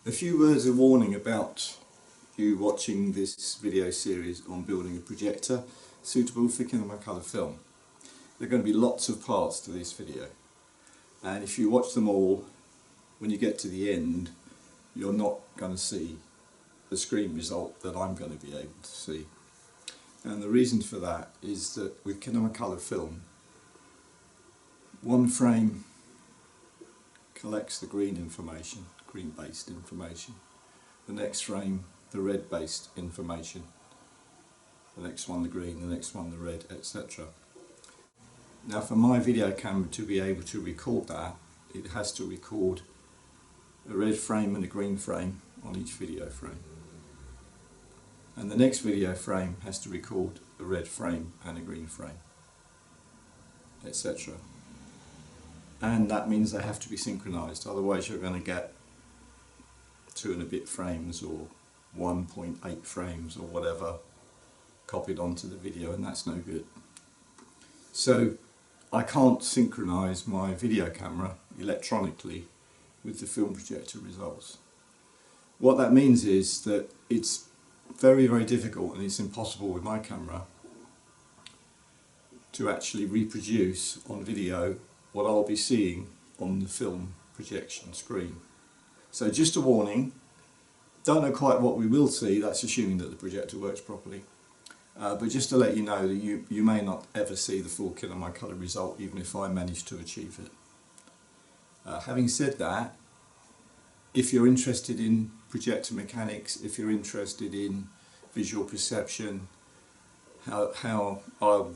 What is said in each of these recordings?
A few words of warning about you watching this video series on building a projector suitable for Kinemacolor film. There are going to be lots of parts to this video, and if you watch them all, when you get to the end you're not going to see the screen result that I'm going to be able to see. And the reason for that is that with Kinemacolor film, one frame collects the green information, green-based information. The next frame, the red-based information. The next one the green, the next one the red, etc. Now for my video camera to be able to record that, it has to record a red frame and a green frame on each video frame. And the next video frame has to record a red frame and a green frame, etc. And that means they have to be synchronized, otherwise you're going to get 2 and a bit frames or 1.8 frames or whatever copied onto the video, and that's no good. So I can't synchronize my video camera electronically with the film projector results. What that means is that it's very, very difficult, and it's impossible with my camera, to actually reproduce on video what I'll be seeing on the film projection screen. So just a warning, don't know quite what we will see, that's assuming that the projector works properly, but just to let you know that you may not ever see the full Kinemacolor result even if I manage to achieve it. Having said that, if you're interested in projector mechanics, if you're interested in visual perception, how I'll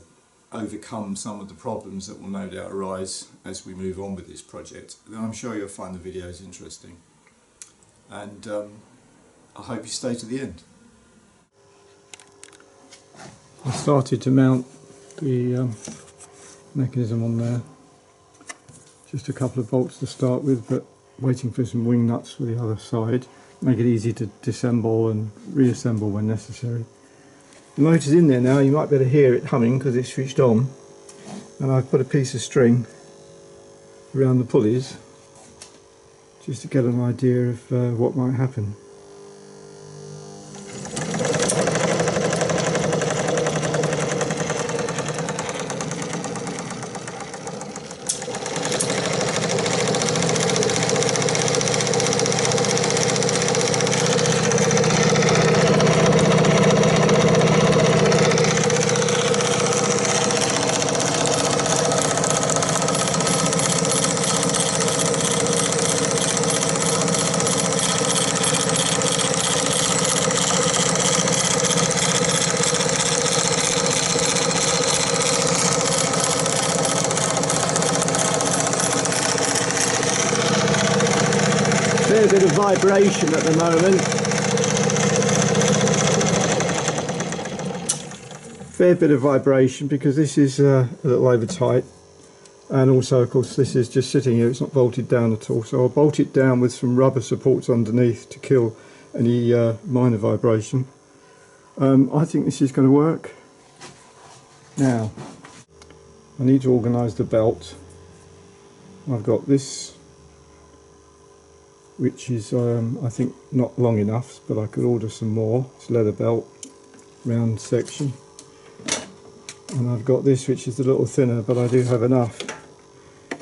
overcome some of the problems that will no doubt arise as we move on with this project, then I'm sure you'll find the videos interesting. And I hope you stay to the end. I started to mount the mechanism on there. Just a couple of bolts to start with, but waiting for some wing nuts for the other side. Make it easy to disassemble and reassemble when necessary. The motor's in there now, you might be able to hear it humming because it's switched on. And I've put a piece of string around the pulleys just to get an idea of what might happen. A bit of vibration at the moment. Fair bit of vibration because this is a little over tight, and also of course this is just sitting here, it's not bolted down at all, so I'll bolt it down with some rubber supports underneath to kill any minor vibration. I think this is going to work. Now I need to organise the belt. I've got this, which is I think not long enough, but I could order some more. It's leather belt, round section. And I've got this, which is a little thinner, but I do have enough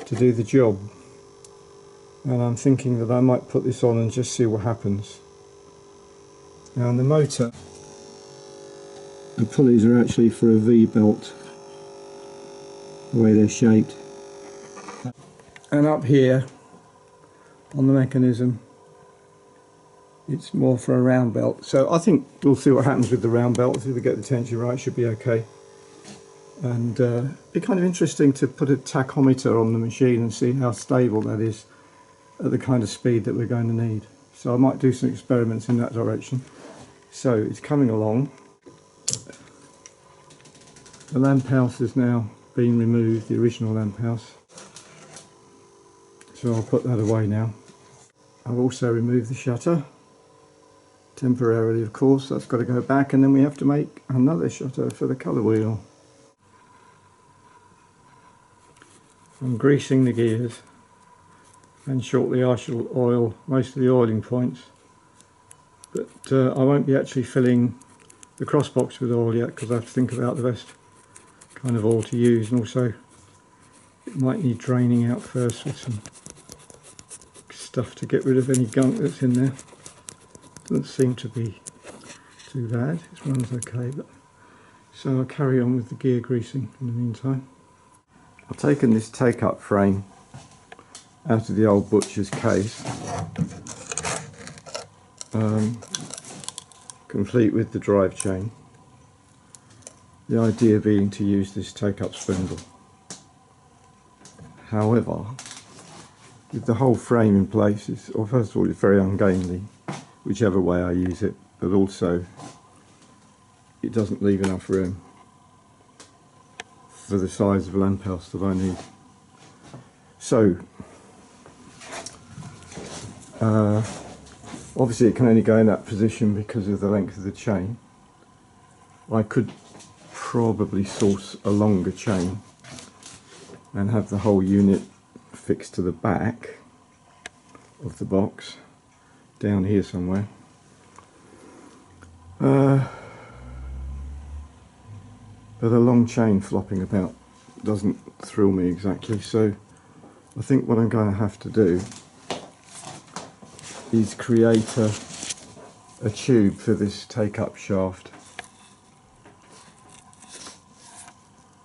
to do the job. And I'm thinking that I might put this on and just see what happens. Now on the motor, the pulleys are actually for a V-belt, the way they're shaped. And up here on the mechanism, it's more for a round belt. So I think we'll see what happens with the round belt. If we get the tension right, should be okay. And it'd be kind of interesting to put a tachometer on the machine and see how stable that is at the kind of speed that we're going to need. So I might do some experiments in that direction. So it's coming along. The lamp house has now been removed, the original lamp house. So I'll put that away now. I've also removed the shutter, temporarily of course, that's got to go back, and then we have to make another shutter for the colour wheel. I'm greasing the gears, and shortly I shall oil most of the oiling points. but I won't be actually filling the cross box with oil yet because I have to think about the best kind of oil to use, and also it might need draining out first with some stuff to get rid of any gunk that's in there. Doesn't seem to be too bad, it runs okay, but so I'll carry on with the gear greasing in the meantime. I've taken this take-up frame out of the old butcher's case, complete with the drive chain. The idea being to use this take-up spindle. However, with the whole frame in place, well, first of all, it's very ungainly, whichever way I use it, but also it doesn't leave enough room for the size of lamppost that I need. So, obviously it can only go in that position because of the length of the chain. I could probably source a longer chain and have the whole unit fixed to the back of the box, down here somewhere. But a long chain flopping about doesn't thrill me exactly, so I think what I'm going to have to do is create a tube for this take-up shaft,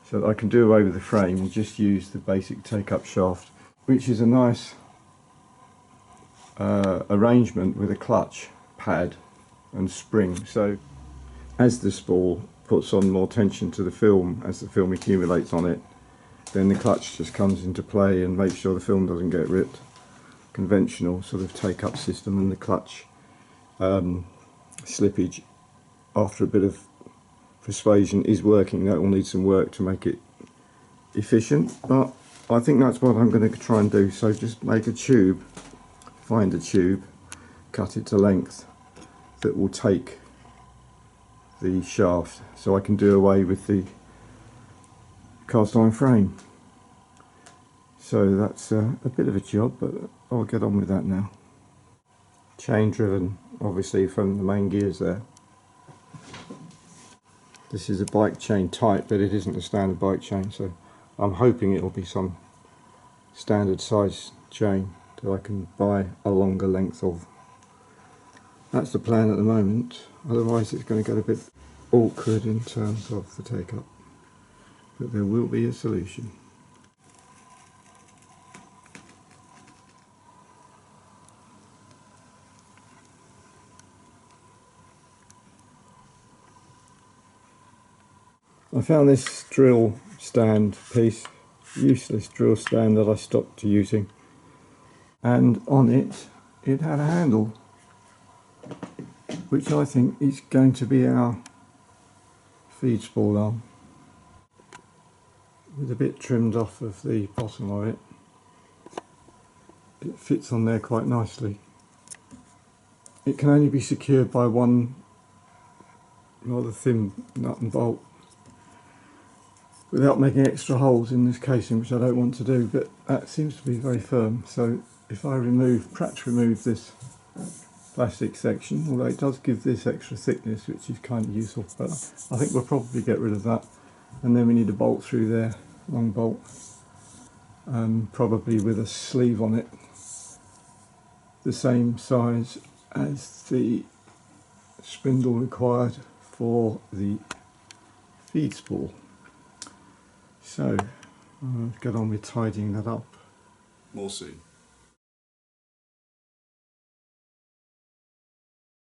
so that I can do away with the frame and just use the basic take-up shaft, which is a nice arrangement with a clutch pad and spring. So as the spool puts on more tension to the film, as the film accumulates on it, then the clutch just comes into play and makes sure the film doesn't get ripped. Conventional sort of take-up system, and the clutch slippage, after a bit of persuasion, is working. That will need some work to make it efficient, but I think that's what I'm going to try and do. So just make a tube, find a tube, cut it to length that will take the shaft, so I can do away with the cast iron frame. So that's a bit of a job, but I'll get on with that now. Chain driven, obviously, from the main gears there. This is a bike chain type, but it isn't a standard bike chain, so I'm hoping it'll be some standard size chain that I can buy a longer length of. That's the plan at the moment, otherwise it's going to get a bit awkward in terms of the take-up, but there will be a solution. I found this drill stand piece, useless drill stand that I stopped using, and on it, it had a handle, which I think is going to be our feed spool arm, with a bit trimmed off of the bottom of it. It fits on there quite nicely. It can only be secured by one rather thin nut and bolt, without making extra holes in this casing, which I don't want to do, but that seems to be very firm. So if I perhaps remove this plastic section, although it does give this extra thickness, which is kind of useful, but I think we'll probably get rid of that. And then we need a bolt through there, long bolt, probably with a sleeve on it, the same size as the spindle required for the feed spool. So I'll get on with tidying that up. More soon.